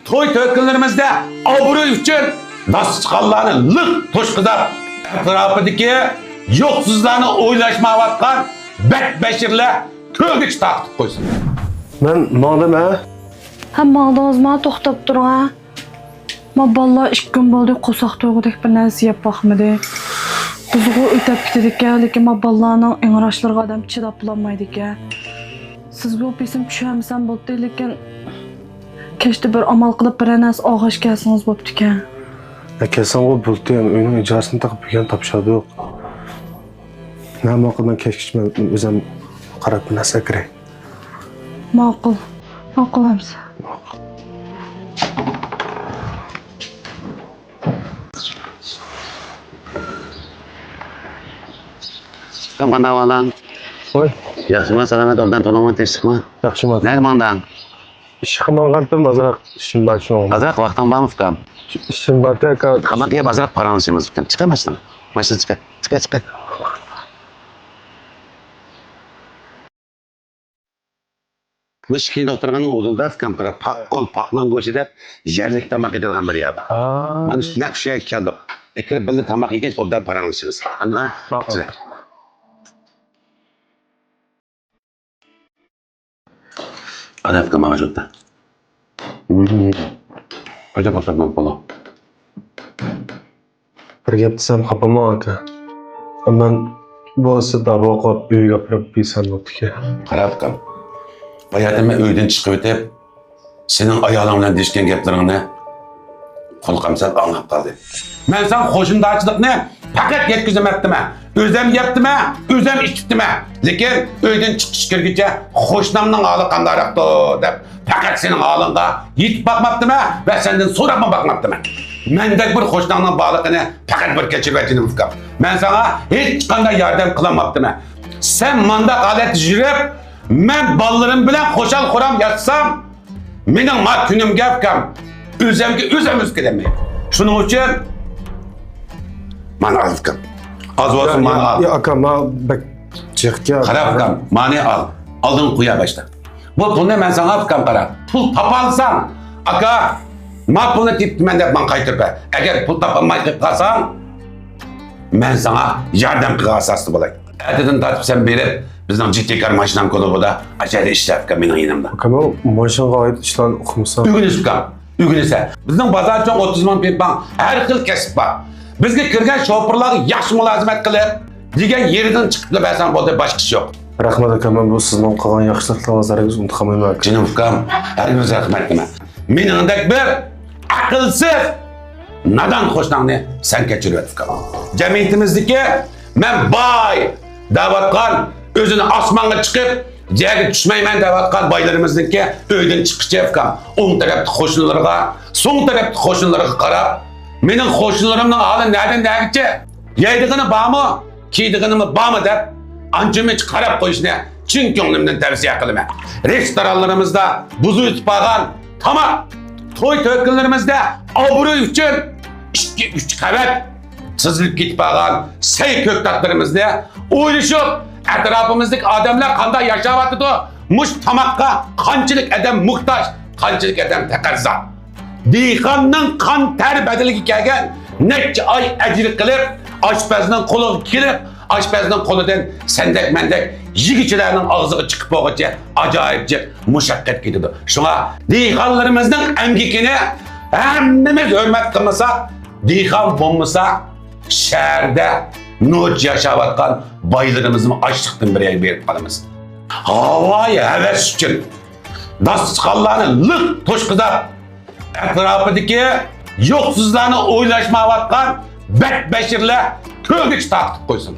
toy tökünlerimizde obro'y uchun dasturxonlarni liq to'shqizab, atrofidagi yo'qsizlarni o'ylashmayotgan bekbashirlar ko'rgich taqib qo'ysin. Men nima? Hamma oldingizma to'xtab turing ha. Ma balla 2 kun bo'ldi qo'saq to'g'ridek bir narsa yeb baxmadi. Quzg'u o'tib ketdi, lekin ma ballaning ingrashlariga odam chidab bo'lmaydi ekan. Siz bu besim tushamisam bo'ldi, lekin kechda bir amal qilib bir narsa og'ish kelsangiz bo'pti ekan. Kelsam o buldu yani uyning ijosini taqib bergan topshirdi yo'q. Nima qilman kechkichman o'zim qarab bir narsa kiray. Ma'qul. Ma'qulamiz. Mana valan. Voy, Yaxshimi, salomat oldan to'laman tezlikmi? yaxshiman. Naymandan. Ish qilmagandim, azroq ishim bor shu. Azroq vaqtim bormi ukam? Ishim bor aka. Qamoqqa azroq paranishimiz ukam. Chiqamasdan. Mashina chiqa. Mishkin o'tirganning o'zida kampira paqlan go'shida yerlik tamoq yedirgan bir yer. Mana shu naqshga keldik. Ikki birga tamoq yegach o'rdan paranishimiz. Ana. Ada ukam mavjudda. Qancha boshlangan bola? Bir gap desam xafaman aka. Men bo'lsa davo qilib uyga kirib bilsam o'tga. Qarab qal. Bayatime uydan chiqib o'tib, sening ayoling bilan deyishgan gaplaringni qo'lqamsab anglab qoldi. Men sen qo'shindachilikni faqat yetkazmayapman. O'zim yeptimi, o'zim ichibdimi. Lekin uydan chiqish kirguncha qo'shnimning holi qandaroqdi deb faqat sening holingga yetib boqmabdimi va sendan so'rab boqmabdimi. Mendek bir qo'shnimning bog'ligini faqat bir kechirib aytdim ukam. Men sana hech qanday yordam qilamabdimi. Sen manda holat yurib, men bolalarım bilan qo'shal quram yatsam, mening ma kunimga ukam o'zimga o'zim o'zgalamay. Shuning uchun mana ukam. Az bo'lsin mana al. Ya aka, men bak chiqga. Qarab ukam, mani al. Oldin qo'ya boshla. Bu pulni men sana ukam qara. Pul topalsan, aka, ma pulni tepman deb men qaytirib ber. Agar pul topolmay qolsang, men sana yordam qilgan asosli bo'lay. Ertadan tartib sen berib, bizning JTKar mashinam klubida ajoyib ishlar qilgan mening yonimda. Aka, men mashinaga oid ishlarni o'qimasam. Ügünüz ukam, ügünüzse. Bizning bozorchon 30 ming pepang har xil kasb bor. Bizga kirgan shopirlar yaxshi mulozimat qilib, degan yeridan chiqib bersan bo'ldi, boshqa ish yo'q. Rahmat aka, men bu sizning qilgan yaxshiliklaringizni unutmayman aka. Jinim ukam, hargiz rahmat nima. Meningdek bir aqlsiz nadan qo'shningni sen kechirib ukam. Jamiyatimizdagi men boy davatgan o'zini osmonga chiqib yerga tushmayman deyotgan boylarimizniki uydan chiqishi ukam. O'ng tarafda qo'shnilarga, so'ng tarafda qo'shnilarga qarab, mening qo'shnilarimning holi nerdan-nergacha, yeydigini bormi, kiydigini bormi deb ancha-muncha qarab qo'yishni chin ko'nglimdan tavsiya qilaman. Restoranlarimizda buzu yutib tamam, to'y to'kinlarimizda obro'y uchun 2-3 qavat sizilib ketib qolgan sey ko'ktatlarimizni o'ylashib, atrofimizdagi odamlar qanday yashayotdi, mush tamoqqa qanchalik odam muhtoj, qanchalik odam taqozo. Dehqonning qon ter badaliga kelgan necha oy ajr qilib, oshpazning qo'liga kelib, oshpazning qo'lidan sendek mendek yigichilarning og'ziga chiqib bo'lguncha ajoyib mushaqqat ketadi. Shunga dehqonlarimizning emgikini hammamiz hurmat qilmasak, dehqon bo'lmasa shaharda noç yaşayotgan boylarimizni açlıktan bir yer berib qolamiz. Havaya heves uchun dasturxonlarni liq to'shqizab, atrofidagi yo'qsizlarni o'ylashmayotgan bekbashirlar ko'rgich taqib qo'ysin.